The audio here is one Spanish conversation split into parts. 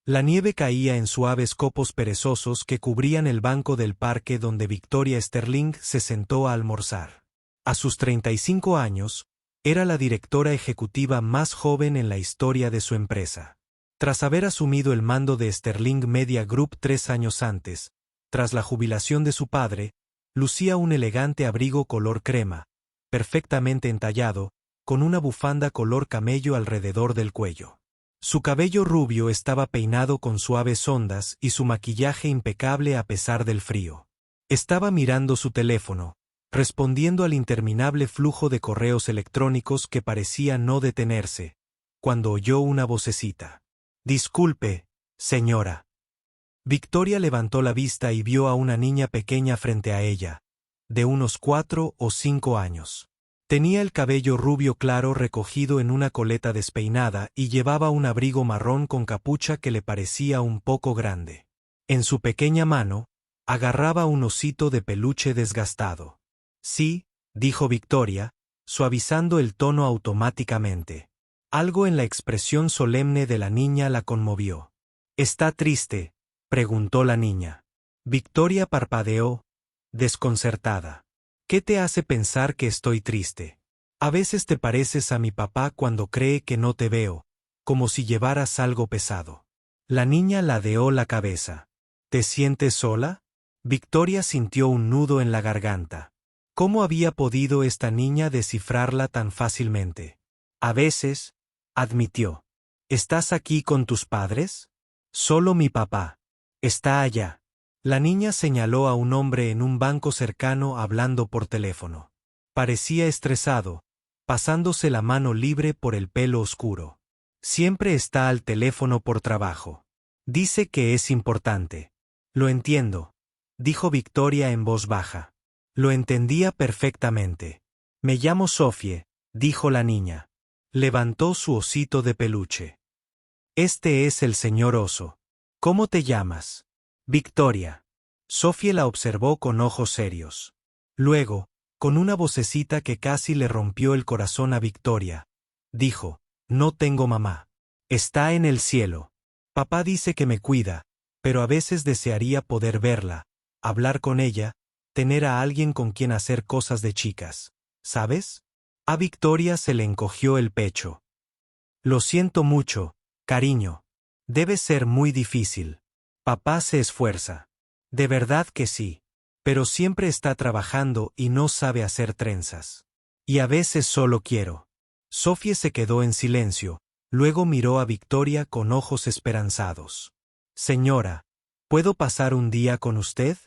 La nieve caía en suaves copos perezosos que cubrían el banco del parque donde Victoria Sterling se sentó a almorzar. A sus 35 años, era la directora ejecutiva más joven en la historia de su empresa. Tras haber asumido el mando de Sterling Media Group 3 años antes, tras la jubilación de su padre, lucía un elegante abrigo color crema, perfectamente entallado, con una bufanda color camello alrededor del cuello. Su cabello rubio estaba peinado con suaves ondas y su maquillaje impecable a pesar del frío. Estaba mirando su teléfono, respondiendo al interminable flujo de correos electrónicos que parecía no detenerse, cuando oyó una vocecita. «Disculpe, señora». Victoria levantó la vista y vio a una niña pequeña frente a ella, de unos 4 o 5 años. Tenía el cabello rubio claro recogido en una coleta despeinada y llevaba un abrigo marrón con capucha que le parecía un poco grande. En su pequeña mano, agarraba un osito de peluche desgastado. «Sí», dijo Victoria, suavizando el tono automáticamente. Algo en la expresión solemne de la niña la conmovió. «¿Está triste?», preguntó la niña. Victoria parpadeó, desconcertada. «¿Qué te hace pensar que estoy triste? A veces te pareces a mi papá cuando cree que no te veo, como si llevaras algo pesado». La niña ladeó la cabeza. «¿Te sientes sola?». Victoria sintió un nudo en la garganta. ¿Cómo había podido esta niña descifrarla tan fácilmente? «A veces», admitió. «¿Estás aquí con tus padres?». «Solo mi papá. Está allá». La niña señaló a un hombre en un banco cercano hablando por teléfono. Parecía estresado, pasándose la mano libre por el pelo oscuro. «Siempre está al teléfono por trabajo. Dice que es importante». «Lo entiendo», dijo Victoria en voz baja. Lo entendía perfectamente. «Me llamo Sophie», dijo la niña. Levantó su osito de peluche. «Este es el señor oso. ¿Cómo te llamas?». «Victoria». Sophie la observó con ojos serios. Luego, con una vocecita que casi le rompió el corazón a Victoria, dijo: «No tengo mamá. Está en el cielo. Papá dice que me cuida, pero a veces desearía poder verla, hablar con ella, tener a alguien con quien hacer cosas de chicas. ¿Sabes?». A Victoria se le encogió el pecho. «Lo siento mucho, cariño. Debe ser muy difícil. Papá se esfuerza. De verdad que sí. Pero siempre está trabajando y no sabe hacer trenzas. Y a veces solo quiero». Sophie se quedó en silencio, luego miró a Victoria con ojos esperanzados. «Señora, ¿puedo pasar un día con usted?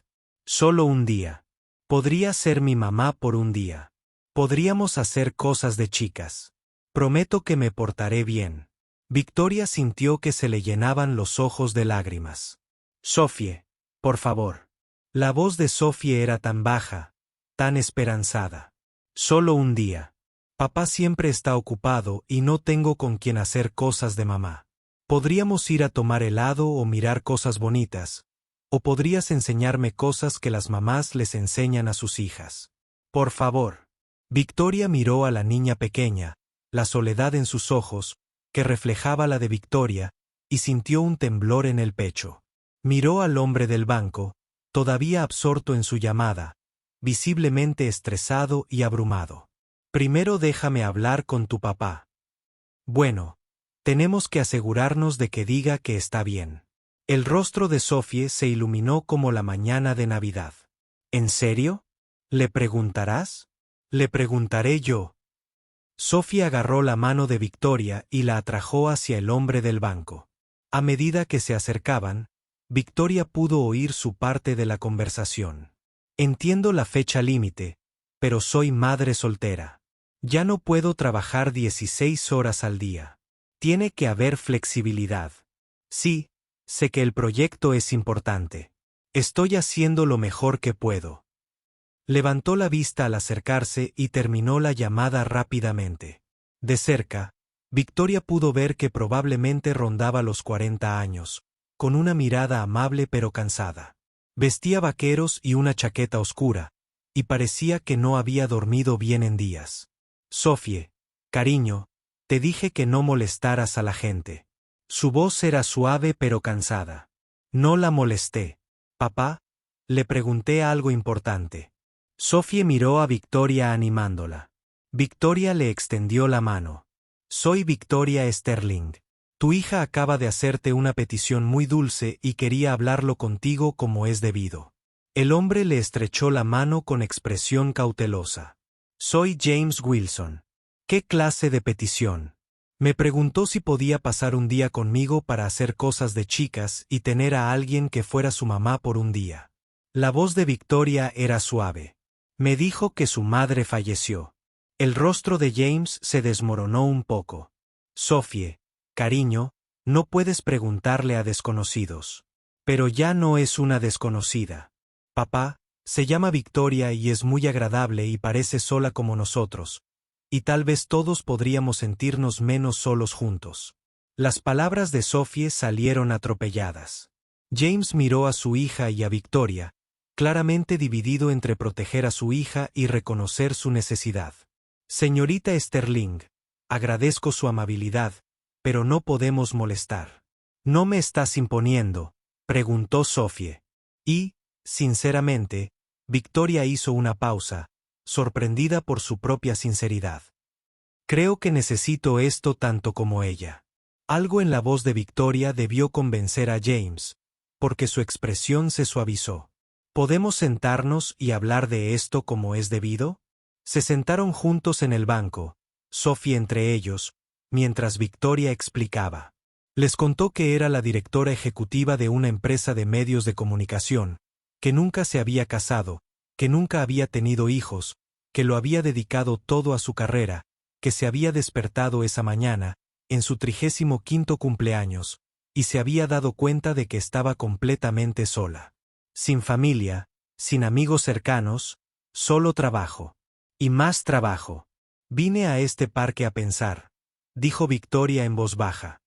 Solo un día. Podría ser mi mamá por un día. Podríamos hacer cosas de chicas. Prometo que me portaré bien». Victoria sintió que se le llenaban los ojos de lágrimas. «Sophie, por favor». La voz de Sophie era tan baja, tan esperanzada. «Solo un día. Papá siempre está ocupado y no tengo con quien hacer cosas de mamá. Podríamos ir a tomar helado o mirar cosas bonitas, o podrías enseñarme cosas que las mamás les enseñan a sus hijas. Por favor». Victoria miró a la niña pequeña, la soledad en sus ojos, que reflejaba la de Victoria, y sintió un temblor en el pecho. Miró al hombre del banco, todavía absorto en su llamada, visiblemente estresado y abrumado. «Primero déjame hablar con tu papá». «Bueno, tenemos que asegurarnos de que diga que está bien». El rostro de Sophie se iluminó como la mañana de Navidad. «¿En serio? ¿Le preguntarás?». «Le preguntaré yo». Sophie agarró la mano de Victoria y la atrajo hacia el hombre del banco. A medida que se acercaban, Victoria pudo oír su parte de la conversación. «Entiendo la fecha límite, pero soy madre soltera. Ya no puedo trabajar 16 horas al día. Tiene que haber flexibilidad. Sí, sé que el proyecto es importante. Estoy haciendo lo mejor que puedo». Levantó la vista al acercarse y terminó la llamada rápidamente. De cerca, Victoria pudo ver que probablemente rondaba los 40 años, con una mirada amable pero cansada. Vestía vaqueros y una chaqueta oscura, y parecía que no había dormido bien en días. «Sophie, cariño, te dije que no molestaras a la gente». Su voz era suave pero cansada. No la molesté. «Papá», le pregunté algo importante. Sophie miró a Victoria animándola. Victoria le extendió la mano. «Soy Victoria Sterling. Tu hija acaba de hacerte una petición muy dulce y quería hablarlo contigo como es debido». El hombre le estrechó la mano con expresión cautelosa. «Soy James Wilson». «¿Qué clase de petición?» Me preguntó si podía pasar un día conmigo para hacer cosas de chicas y tener a alguien que fuera su mamá por un día. La voz de Victoria era suave. Me dijo que su madre falleció. El rostro de James se desmoronó un poco. «Sophie, cariño, no puedes preguntarle a desconocidos». «Pero ya no es una desconocida. Papá, se llama Victoria y es muy agradable y parece sola como nosotros. Y tal vez todos podríamos sentirnos menos solos juntos». Las palabras de Sophie salieron atropelladas. James miró a su hija y a Victoria, claramente dividido entre proteger a su hija y reconocer su necesidad. «Señorita Sterling, agradezco su amabilidad, pero no podemos molestar». «¿No me estás imponiendo?», preguntó Sophie. Y, sinceramente, Victoria hizo una pausa, sorprendida por su propia sinceridad. «Creo que necesito esto tanto como ella». Algo en la voz de Victoria debió convencer a James, porque su expresión se suavizó. «¿Podemos sentarnos y hablar de esto como es debido?». Se sentaron juntos en el banco, Sophie entre ellos, mientras Victoria explicaba. Les contó que era la directora ejecutiva de una empresa de medios de comunicación, que nunca se había casado, que nunca había tenido hijos, que lo había dedicado todo a su carrera, que se había despertado esa mañana, en su 35º cumpleaños, y se había dado cuenta de que estaba completamente sola. Sin familia, sin amigos cercanos, solo trabajo. Y más trabajo. «Vine a este parque a pensar», dijo Victoria en voz baja.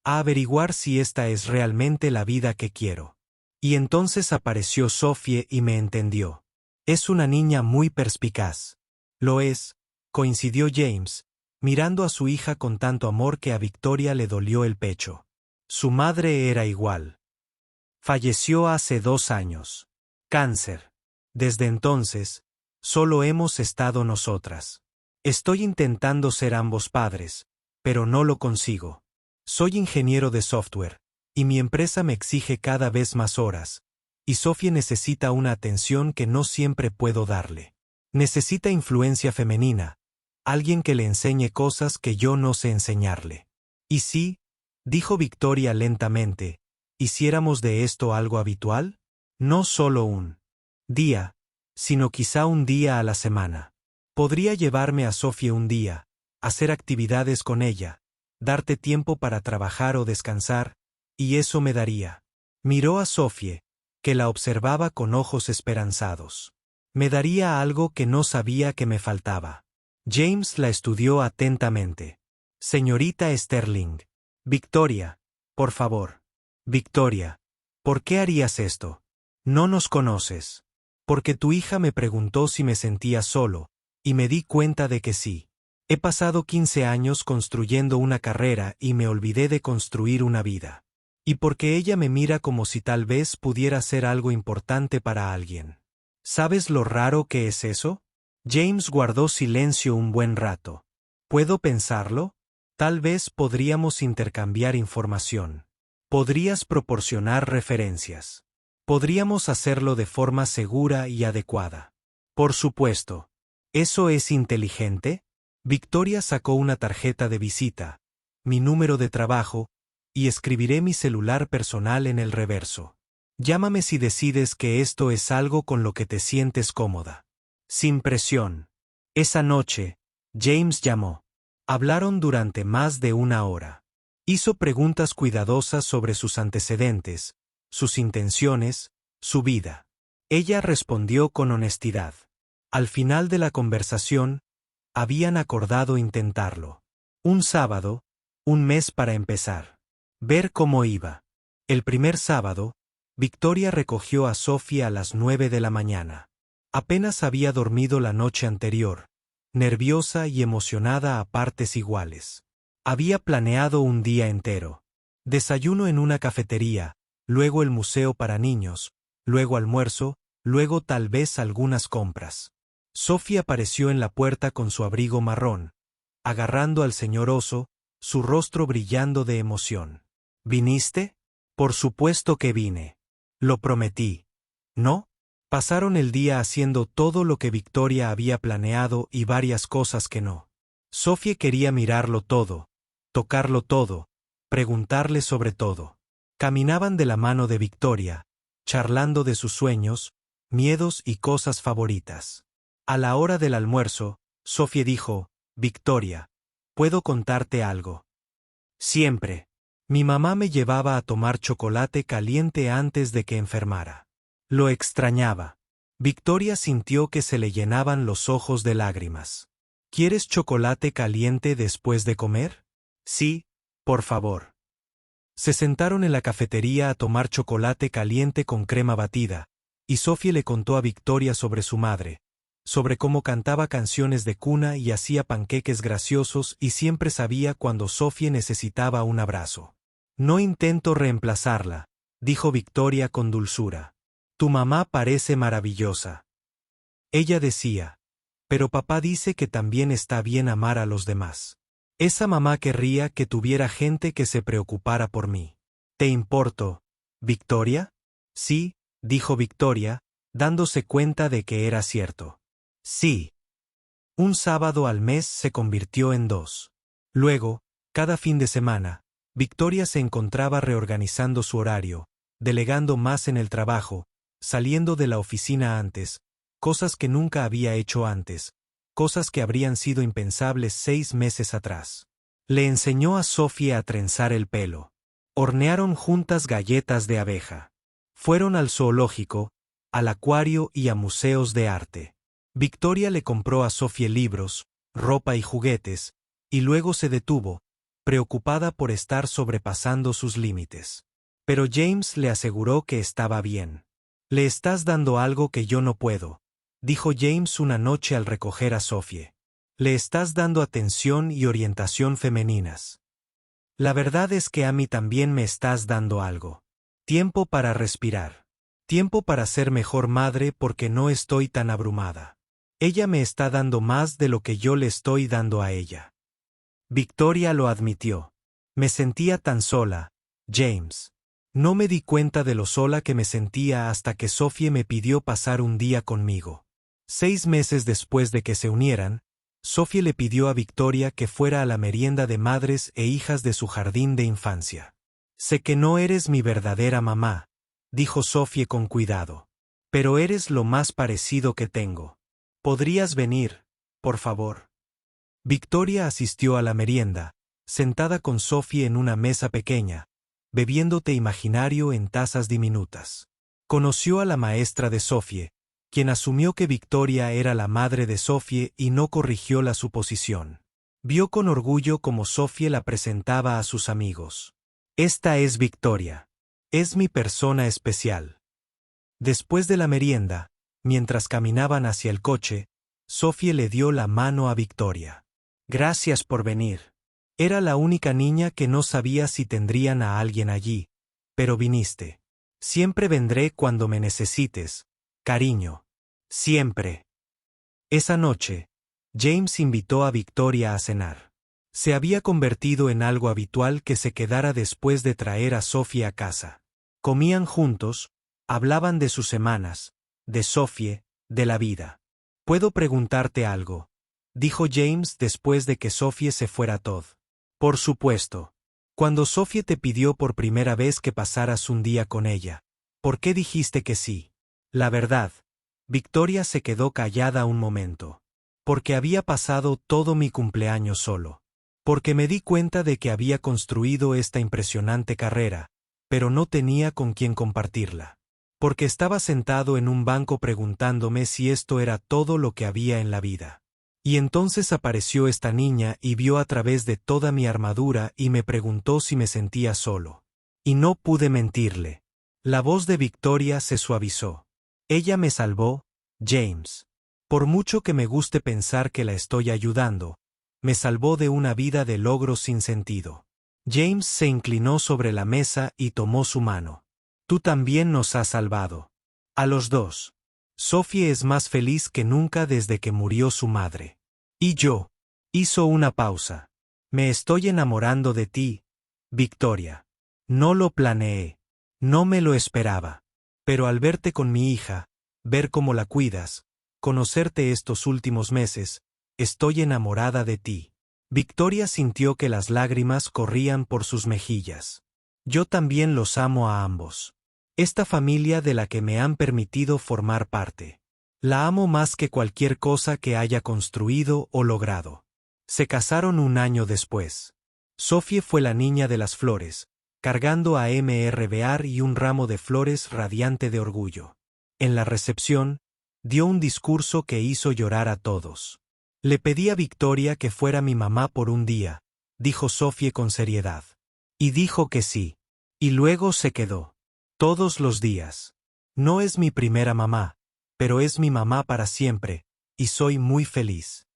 «A averiguar si esta es realmente la vida que quiero». Y entonces apareció Sophie y me entendió. «Es una niña muy perspicaz». «Lo es», coincidió James, mirando a su hija con tanto amor que a Victoria le dolió el pecho. Su madre era igual. Falleció hace 2 años. Cáncer. Desde entonces, solo hemos estado nosotras. Estoy intentando ser ambos padres, pero no lo consigo. Soy ingeniero de software, y mi empresa me exige cada vez más horas, y Sophie necesita una atención que no siempre puedo darle. Necesita influencia femenina, alguien que le enseñe cosas que yo no sé enseñarle. ¿Y si», dijo Victoria lentamente, «hiciéramos de esto algo habitual? No solo un día, sino quizá un día a la semana. Podría llevarme a Sophie un día, hacer actividades con ella, darte tiempo para trabajar o descansar, y eso me daría». Miró a Sophie, que la observaba con ojos esperanzados. «Me daría algo que no sabía que me faltaba». James la estudió atentamente. «Señorita Sterling». «Victoria, por favor». «Victoria, ¿por qué harías esto? No nos conoces». «Porque tu hija me preguntó si me sentía solo, y me di cuenta de que sí. He pasado 15 años construyendo una carrera y me olvidé de construir una vida. Y porque ella me mira como si tal vez pudiera ser algo importante para alguien». ¿Sabes lo raro que es eso? James guardó silencio un buen rato. ¿Puedo pensarlo? Tal vez podríamos intercambiar información. Podrías proporcionar referencias. Podríamos hacerlo de forma segura y adecuada. Por supuesto. ¿Eso es inteligente? Victoria sacó una tarjeta de visita, mi número de trabajo, y escribiré mi celular personal en el reverso. Llámame si decides que esto es algo con lo que te sientes cómoda. Sin presión. Esa noche, James llamó. Hablaron durante más de 1 hora. Hizo preguntas cuidadosas sobre sus antecedentes, sus intenciones, su vida. Ella respondió con honestidad. Al final de la conversación, habían acordado intentarlo. Un sábado, un mes para empezar. Ver cómo iba. El primer sábado, Victoria recogió a Sophie a las 9 de la mañana. Apenas había dormido la noche anterior, nerviosa y emocionada a partes iguales. Había planeado un día entero. Desayuno en una cafetería, luego el museo para niños, luego almuerzo, luego tal vez algunas compras. Sophie apareció en la puerta con su abrigo marrón, agarrando al señor oso, su rostro brillando de emoción. ¿Viniste? Por supuesto que vine. Lo prometí. ¿No? Pasaron el día haciendo todo lo que Victoria había planeado y varias cosas que no. Sophie quería mirarlo todo, tocarlo todo, preguntarle sobre todo. Caminaban de la mano de Victoria, charlando de sus sueños, miedos y cosas favoritas. A la hora del almuerzo, Sophie dijo: Victoria, ¿puedo contarte algo? Siempre. Mi mamá me llevaba a tomar chocolate caliente antes de que enfermara. Lo extrañaba. Victoria sintió que se le llenaban los ojos de lágrimas. ¿Quieres chocolate caliente después de comer? Sí, por favor. Se sentaron en la cafetería a tomar chocolate caliente con crema batida, y Sophie le contó a Victoria sobre su madre, sobre cómo cantaba canciones de cuna y hacía panqueques graciosos y siempre sabía cuando Sophie necesitaba un abrazo. No intento reemplazarla, dijo Victoria con dulzura. Tu mamá parece maravillosa. Ella decía, pero papá dice que también está bien amar a los demás. Esa mamá querría que tuviera gente que se preocupara por mí. ¿Te importo, Victoria? Sí, dijo Victoria, dándose cuenta de que era cierto. Sí. Un sábado al mes se convirtió en 2. Luego, cada fin de semana, Victoria se encontraba reorganizando su horario, delegando más en el trabajo, saliendo de la oficina antes, cosas que nunca había hecho antes, cosas que habrían sido impensables 6 meses atrás. Le enseñó a Sophie a trenzar el pelo. Hornearon juntas galletas de abeja. Fueron al zoológico, al acuario y a museos de arte. Victoria le compró a Sophie libros, ropa y juguetes, y luego se detuvo, preocupada por estar sobrepasando sus límites. Pero James le aseguró que estaba bien. Le estás dando algo que yo no puedo, dijo James una noche al recoger a Sophie. Le estás dando atención y orientación femeninas. La verdad es que a mí también me estás dando algo. Tiempo para respirar. Tiempo para ser mejor madre porque no estoy tan abrumada. Ella me está dando más de lo que yo le estoy dando a ella. Victoria lo admitió. Me sentía tan sola, James. No me di cuenta de lo sola que me sentía hasta que Sophie me pidió pasar un día conmigo. 6 meses después de que se unieran, Sophie le pidió a Victoria que fuera a la merienda de madres e hijas de su jardín de infancia. Sé que no eres mi verdadera mamá, dijo Sophie con cuidado. Pero eres lo más parecido que tengo. ¿Podrías venir, por favor? Victoria asistió a la merienda, sentada con Sophie en una mesa pequeña, bebiendo té imaginario en tazas diminutas. Conoció a la maestra de Sophie, quien asumió que Victoria era la madre de Sophie y no corrigió la suposición. Vio con orgullo cómo Sophie la presentaba a sus amigos. Esta es Victoria. Es mi persona especial. Después de la merienda, mientras caminaban hacia el coche, Sophie le dio la mano a Victoria. Gracias por venir. Era la única niña que no sabía si tendrían a alguien allí, pero viniste. Siempre vendré cuando me necesites, cariño. Siempre. Esa noche, James invitó a Victoria a cenar. Se había convertido en algo habitual que se quedara después de traer a Sophie a casa. Comían juntos, hablaban de sus semanas, de Sophie, de la vida. ¿Puedo preguntarte algo?, dijo James después de que Sophie se fuera Todd. Por supuesto. Cuando Sophie te pidió por primera vez que pasaras un día con ella, ¿por qué dijiste que sí? La verdad, Victoria se quedó callada un momento. Porque había pasado todo mi cumpleaños solo. Porque me di cuenta de que había construido esta impresionante carrera, pero no tenía con quién compartirla. Porque estaba sentado en un banco preguntándome si esto era todo lo que había en la vida. Y entonces apareció esta niña y vio a través de toda mi armadura y me preguntó si me sentía solo. Y no pude mentirle. La voz de Victoria se suavizó. Ella me salvó, James. Por mucho que me guste pensar que la estoy ayudando, me salvó de una vida de logros sin sentido. James se inclinó sobre la mesa y tomó su mano. Tú también nos has salvado. A los dos. Sophie es más feliz que nunca desde que murió su madre. Y yo. Hizo una pausa. Me estoy enamorando de ti, Victoria. No lo planeé. No me lo esperaba. Pero al verte con mi hija, ver cómo la cuidas, conocerte estos últimos meses, estoy enamorada de ti. Victoria sintió que las lágrimas corrían por sus mejillas. Yo también los amo a ambos. Esta familia de la que me han permitido formar parte. La amo más que cualquier cosa que haya construido o logrado. Se casaron un año después. Sophie fue la niña de las flores, cargando a Mr. Bear y un ramo de flores radiante de orgullo. En la recepción, dio un discurso que hizo llorar a todos. Le pedí a Victoria que fuera mi mamá por un día, dijo Sophie con seriedad. Y dijo que sí. Y luego se quedó. Todos los días. No es mi primera mamá, pero es mi mamá para siempre, y soy muy feliz.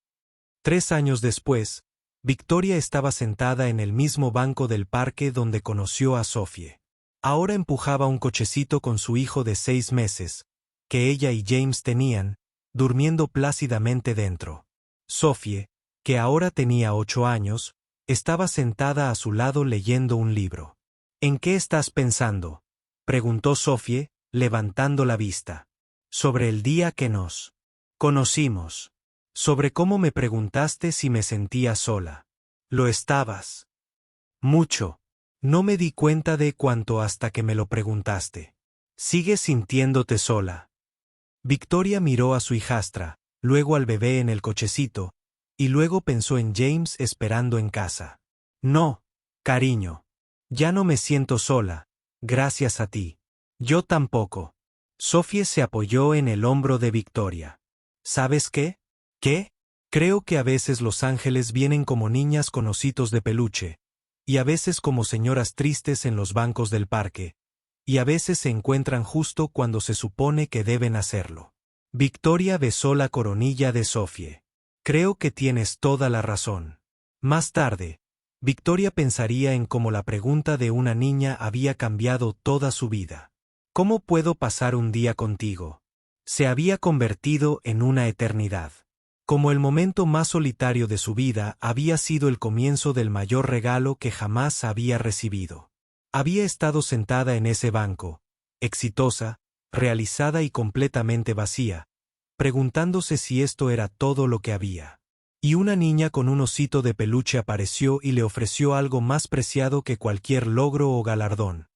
3 años después, Victoria estaba sentada en el mismo banco del parque donde conoció a Sophie. Ahora empujaba un cochecito con su hijo de 6 meses, que ella y James tenían, durmiendo plácidamente dentro. Sophie, que ahora tenía 8 años, estaba sentada a su lado leyendo un libro. ¿En qué estás pensando?, preguntó Sophie, levantando la vista. Sobre el día que nos conocimos. Sobre cómo me preguntaste si me sentía sola. Lo estabas. Mucho. No me di cuenta de cuánto hasta que me lo preguntaste. ¿Sigues sintiéndote sola? Victoria miró a su hijastra, luego al bebé en el cochecito, y luego pensó en James esperando en casa. No, cariño. Ya no me siento sola, gracias a ti. Yo tampoco. Sophie se apoyó en el hombro de Victoria. ¿Sabes qué? ¿Qué? Creo que a veces los ángeles vienen como niñas con ositos de peluche, y a veces como señoras tristes en los bancos del parque, y a veces se encuentran justo cuando se supone que deben hacerlo. Victoria besó la coronilla de Sophie. Creo que tienes toda la razón. Más tarde, Victoria pensaría en cómo la pregunta de una niña había cambiado toda su vida. ¿Cómo puedo pasar un día contigo? Se había convertido en una eternidad. Como el momento más solitario de su vida había sido el comienzo del mayor regalo que jamás había recibido. Había estado sentada en ese banco, exitosa, realizada y completamente vacía, preguntándose si esto era todo lo que había. Y una niña con un osito de peluche apareció y le ofreció algo más preciado que cualquier logro o galardón.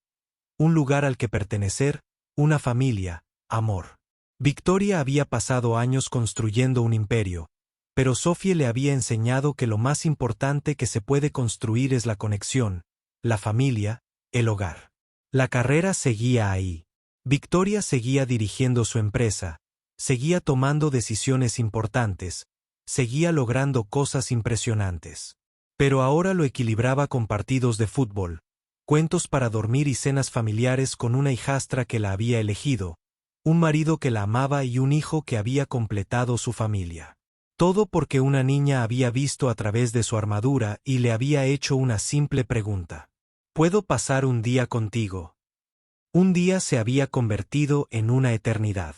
Un lugar al que pertenecer, una familia, amor. Victoria había pasado años construyendo un imperio, pero Sophie le había enseñado que lo más importante que se puede construir es la conexión, la familia, el hogar. La carrera seguía ahí. Victoria seguía dirigiendo su empresa, seguía tomando decisiones importantes, seguía logrando cosas impresionantes. Pero ahora lo equilibraba con partidos de fútbol, cuentos para dormir y cenas familiares con una hijastra que la había elegido, un marido que la amaba y un hijo que había completado su familia. Todo porque una niña había visto a través de su armadura y le había hecho una simple pregunta. ¿Puedo pasar un día contigo? Un día se había convertido en una eternidad.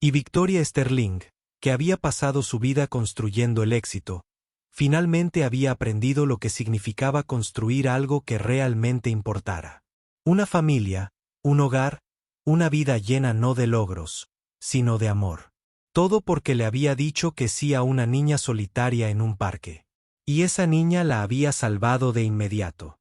Y Victoria Sterling, que había pasado su vida construyendo el éxito, finalmente había aprendido lo que significaba construir algo que realmente importara. Una familia, un hogar, una vida llena no de logros, sino de amor. Todo porque le había dicho que sí a una niña solitaria en un parque. Y esa niña la había salvado de inmediato.